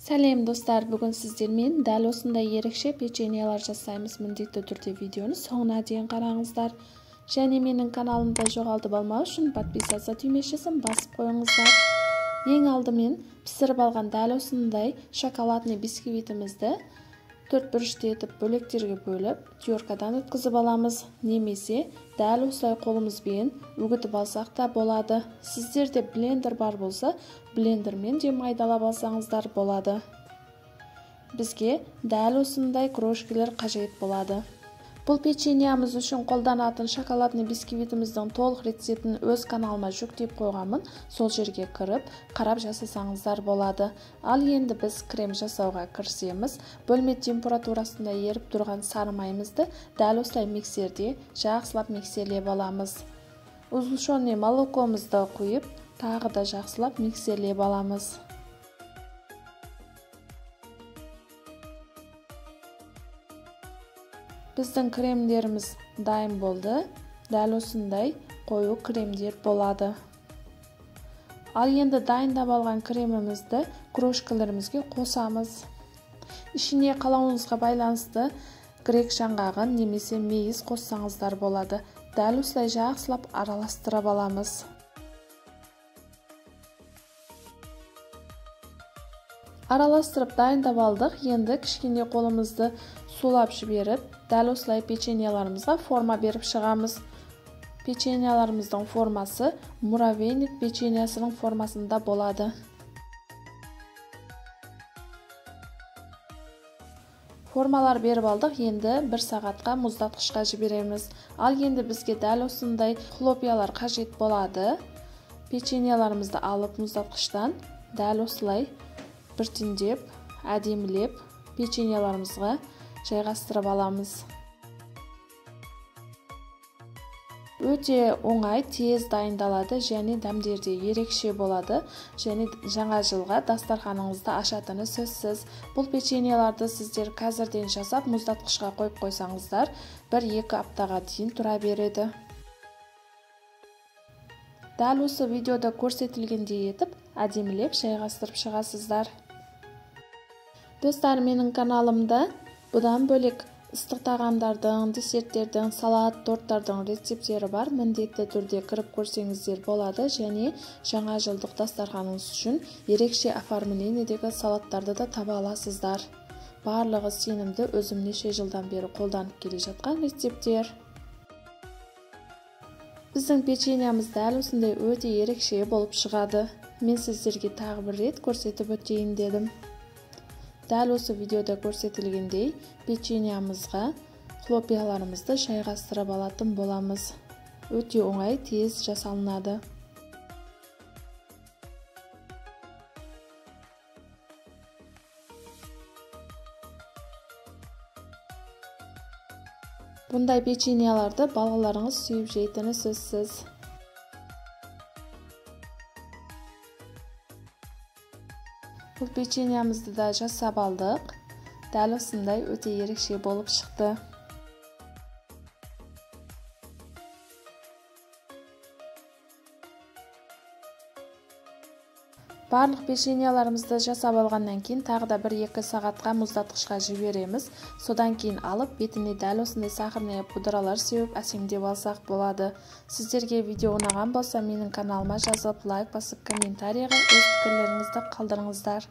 Сәлем достар, бүгін сіздермен дәл осындай ерекше печеньелар жасаймыз. Міндетті түрде видеоны соңына дейін қараңыздар. Және менің каналымда жоғалтып алмау үшін подписаться түймешесін басып қойыңыздар. Ең алдымен пісіріп алған дәл осындай шоколадный бисквитімізді 4 бұрышты етіп бөліктерге бөліп, теркадан өткізіп аламыз. Немесе дәл осылай қолымызбен үгітіп алсақ та болады. Сіздерде блендер бар болса, блендермен де майдалап алсаңыздар болады. Бізге дәл осындай крошкалар қажет болады. Бұл печеньямыз үшін қолданатын шоколадный бисквитіміздің толық рецептін өз каналыма жүктеп қойғанмын. Сол жерге кіріп, қарап жасасаңыздар болады. Ал енді біз крем жасауға кірісеміз. Бөлме температурасында еріп тұрған сары майымызды дәл осылай миксерде жақсылап миксерлеп аламыз. Сгущенное молокомызды құйып, тағы да жақсылап миксерлеп аламыз. Біздің кремдеріміз дайын болды. Дәл осындай қою кремдер болады. Ал енді дайындап алған кремімізді крошкаларымызға қосамыз. Ішіне қалауыңызға байланысты грек жаңғағын немесе мейіз қоссаңыздар болады. Дәл осылай жақсылап араластырып аламыз. Араластырып дайындап алдық. Енді кішкене қолымызды сулап жіберіп, дәл осылай печеньеларымызға форма беріп шығамыз. Печеньеларымыздың формасы муравейник печеньесінің формасында болады. Формалар беріп алдық. Енді 1 сағатқа мұздатқышқа жібереміз. Ал енді бізге дәл осындай хлопьялар қажет болады. Печеньеларымызды алып мұздатқыштан дәл осылай біртіндеп, әдемілеп печеньеларымызға жайғастырып аламыз. Өте оңай, тез дайындалады және дәмдерде ерекше болады. Және жаңа жылға дастарханыңызды ашатыны сөзсіз. Бұл печеньеларды сіздер қазірден жасап мұздатқышқа қойып қойсаңыздар, 1-2 аптаға дейін тұра береді. Дәл осы видеода көрсетілгендей етіп, әдемілеп жайғастырып шығасыздар. Достар, менің каналымда бұдан бөлек ыстық тағамдардың, десерттердің, салат, торттардың рецептері бар. Міндетті түрде кіріп көрсеңіздер болады. Және жаңа жылдық дастарханыңыз үшін ерекше оформлениедегі салаттарды да таба аласыздар. Барлығы сенімді, өзім неше жылдан бері қолданып келе жатқан рецепттер. Біздің печеньямыз дәл осындай өте ерекше болып шығады. Мен сіздерге тағы бір рет көрсетіп өтейін дедім. Дәл осы видеода көрсетілгендей печеньямызға хлопьяларымызды жайғастырып алатын боламыз. Өте оңай, тез жасалынады. Бұндай печеньяларды балаларыңыз сүйіп жейтіні сөзсіз. Бұл печеньямызды да жасап алдық. Дәл осындай өте ерекше болып шықты. Барлық печеньяларымызды жасап алғаннан кейін тағы да 1-2 сағатқа мұздатқышқа жібереміз. Содан кейін алып, бетіне дәл осындай сахарный пудралар сеуіп әсемдеп алсақ болады. Сіздерге видео ұнаған болса, менің каналыма жазылып, лайк басып, комментарийға өз пікірлеріңізді қалдырыңыздар.